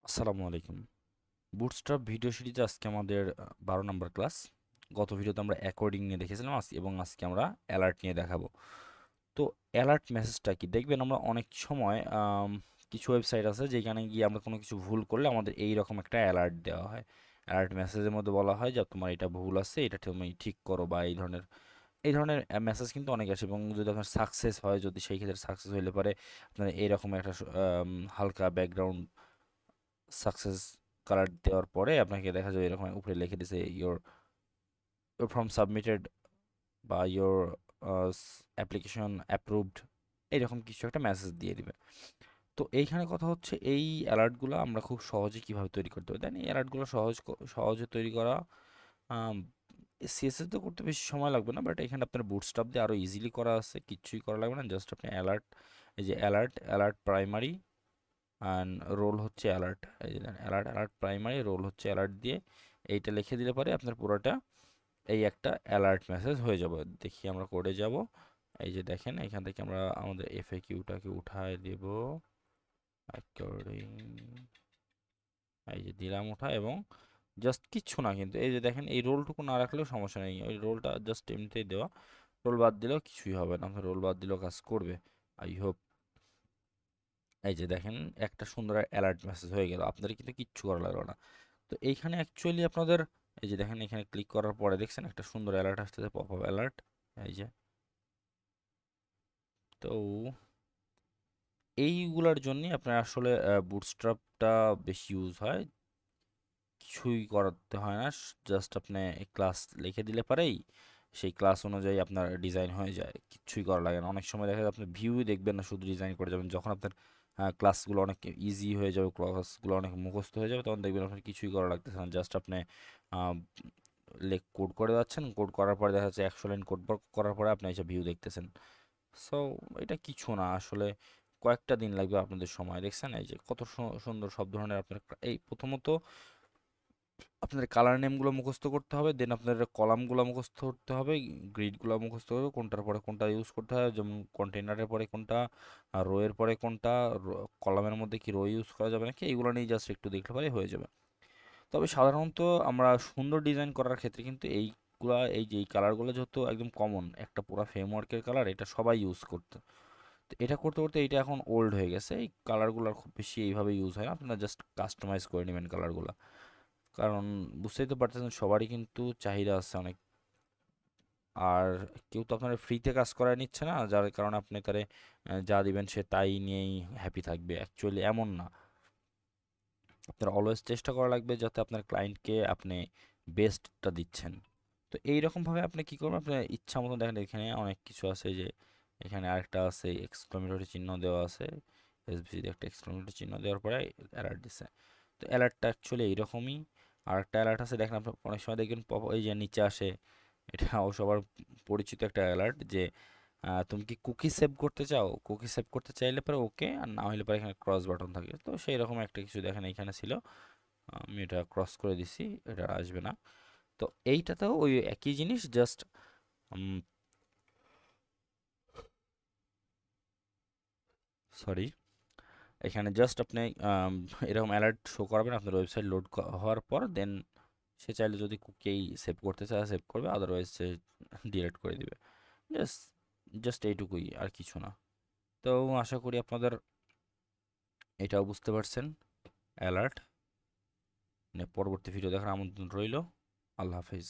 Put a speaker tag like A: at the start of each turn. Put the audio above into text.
A: আসসালামু আলাইকুম। Bootstrap video সিরিজে আজকে আমাদের 12 নম্বর ক্লাস। গত ভিডিওতে আমরা অ্যাকর্ডিং নিয়ে দেখেছিলাম এবং আজকে আমরা অ্যালার্ট নিয়ে দেখাবো। তো অ্যালার্ট মেসেজটা কি দেখবেন, আমরা অনেক সময় কিছু ওয়েবসাইট আছে যেখানে গিয়ে আমরা কোনো কিছু ভুল করলে আমাদের এই রকম একটা অ্যালার্ট দেওয়া হয়। অ্যালার্ট মেসেজের মধ্যে বলা হয় যে তোমার এটা ভুল আছে, এটা তুমি ঠিক করো, বা এই ধরনের মেসেজ কিন্তু অনেক আসে। এবং যদি আপনার সাকসেস হয়, যদি সেই ক্ষেত্রে সাকসেস হইলে পারে আপনার এইরকম একটা হালকা ব্যাকগ্রাউন্ড সাকসেস কালার দেওয়ার পরে আপনাকে দেখা যাবে এরকম উপরে লিখে দিছে ইওর ফর্ম সাবমিটেড বা ইওর অ্যাপ্লিকেশন অ্যাপ্রুভড, এইরকম কিছু একটা মেসেজ দিয়ে দিবে। তো এইখানে কথা হচ্ছে এই অ্যালার্টগুলো আমরা খুব সহজে কিভাবে তৈরি করতে পারি। দেন এই অ্যালার্টগুলো সহজে তৈরি করা সিএসএস তো করতে বেশি সময় লাগবে না, বাট এখানে আপনার বুটস্ট্র্যাপ দিয়ে আরও ইজিলি করা আছে, কিচ্ছুই করা লাগবে না। জাস্ট আপনি অ্যালার্ট, এই যে alert alert primary and role হচ্ছে অ্যালার্ট, এই যে অ্যালার্ট অ্যালার্ট প্রাইমারি রোল হচ্ছে অ্যালার্ট দিয়ে এইটা লিখে দিলে পরে আপনার পুরোটা এই একটা অ্যালার্ট মেসেজ হয়ে যাবে। দেখি আমরা কোডে যাব। এই যে দেখেন এখান থেকে আমরা আমাদের এফএকিউটাকে উঠায় দেব অ্যাকর্ডিং, এই যে দিলাম উঠা, এবং জাস্ট কিচ্ছু না, কিন্তু এই যে দেখেন এই রোলটুকু না রাখলেও সমস্যা নেই, ওই রোলটা জাস্ট এমনিতেই দেওয়া। রোল বাদ দিলেও কিছুই হবে না, আপনার রোল বাদ দিলেও কাজ করবে, আই হোপ। এই যে দেখেন একটা সুন্দর অ্যালার্ট মেসেজ হয়ে গেল, আপনাদের কিন্তু কিচ্ছু করা লাগলো না। তো এইখানে অ্যাকচুয়ালি আপনাদের এই যে দেখেন এখানে ক্লিক করার পরে দেখছেন একটা সুন্দর অ্যালার্ট আসতেছে, পপ আপ অ্যালার্ট। এই যে, তো এইগুলার জন্যই আপনার আসলে বুটস্ট্র্যাপটা বেশি ইউজ হয়। কিছুই করতে হয় না, জাস্ট আপনি ক্লাস লিখে দিলে পারেই সেই ক্লাস অনুযায়ী আপনার ডিজাইন হয়ে যায়, কিচ্ছুই করা লাগে না। অনেক সময় দেখা যায় আপনি ভিউ দেখবেন না, শুধু ডিজাইন করে যাবেন। যখন আপনার ক্লাসগুলো অনেক ইজি হয়ে যাবে, ক্লাসগুলো অনেক মুখস্থ হয়ে যাবে, তখন দেখবেন আপনার কিছুই করা লাগতেছে না। জাস্ট আপনি কোড করে যাচ্ছেন, কোড করার পরে দেখা যাচ্ছে 100 লাইন কোড করার পরে আপনি এসে ভিউ দেখতেছেন। সো এটা কিছু না আসলে, কয়েকটা দিন লাগবে আপনাদের সময়। দেখছেন এই যে কত সুন্দর সব ধরনের আপনার এই প্রথমত আপনার কালার নেমগুলো মুখস্থ করতে হবে, দেন আপনার কলামগুলো মুখস্থ করতে হবে, গ্রিডগুলো মুখস্থ করতে হবে, কোনটার পরে কোনটা ইউজ করতে হয়, যেমন কন্টেনারের পরে কোনটা, আর রো এর পরে কোনটা, কলামের মধ্যে কি রো ইউজ করা যাবে নাকি, এইগুলো নিয়ে জাস্ট একটু দেখলে পরে হয়ে যাবে। তবে সাধারণত আমরা সুন্দর ডিজাইন করার ক্ষেত্রে কিন্তু এইগুলা, এই যে এই কালারগুলো যেহেতু একদম কমন একটা পুরো ফ্রেমওয়ার্কের কালার, এটা সবাই ইউজ করতো। তো এটা করতে করতে এইটা এখন ওল্ড হয়ে গেছে, এই কালারগুলো আর খুব বেশি এইভাবে ইউজ হয় না। আপনারা জাস্ট কাস্টমাইজ করে নেবেন কালারগুলো, কারণ বুঝতেই তো পারতেছেন সবারই কিন্তু চাহিদা আছে অনেক। আর কেউ তো আপনার ফ্রিতে কাজ করায় নিচ্ছে না, যার কারণে আপনি তারে যা দিবেন সে তাই নিয়েই হ্যাপি থাকবে, অ্যাকচুয়ালি এমন না। আপনার অলওয়েজ চেষ্টা করা লাগবে যাতে আপনার ক্লায়েন্টকে আপনি বেস্টটা দিচ্ছেন। তো এইরকমভাবে আপনি কী করবেন, আপনার ইচ্ছা মতো দেখেন এখানে অনেক কিছু আছে। যে এখানে আরেকটা আছে এক্সক্লামেটরি চিহ্ন দেওয়া আছে, এসবিসি দিয়ে একটা এক্সক্লামেটরি চিহ্ন দেওয়ার পরে অ্যালার্ট দিছে। তো অ্যালার্টটা অ্যাকচুয়ালি এইরকমই। আর একটা অ্যালার্ট আছে দেখেন, আপনার অনেক সময় দেখবেন এই যে নিচে আসে, এটা সবার পরিচিত একটা অ্যালার্ট যে তুমি কি কুকি সেভ করতে চাও, কুকি সেভ করতে চাইলে পরে ওকে, আর না হলে পরে এখানে ক্রস বাটন থাকে। তো সেই রকম একটা কিছু দেখেন এখানে ছিল, আমি এটা ক্রস করে দিছি, এটা আর আসবে না। তো এইটাতেও ওই একই জিনিস, জাস্ট সরি, এখানে জাস্ট আপনি এরকম অ্যালার্ট শো করাবেন আপনার ওয়েবসাইট লোড হওয়ার পর, দেন সে চাইলে যদি কুকি সেভ করতে চায় সেভ করবে, আদারওয়াইজ সে ডিলিট করে দিবে। জাস্ট জাস্ট এইটুকুই, আর কিছু না। তো আশা করি আপনাদের এটাও বুঝতে পারছেন অ্যালার্ট। পরবর্তী ভিডিও দেখার আমন্ত্রণ রইল। আল্লাহ হাফিজ।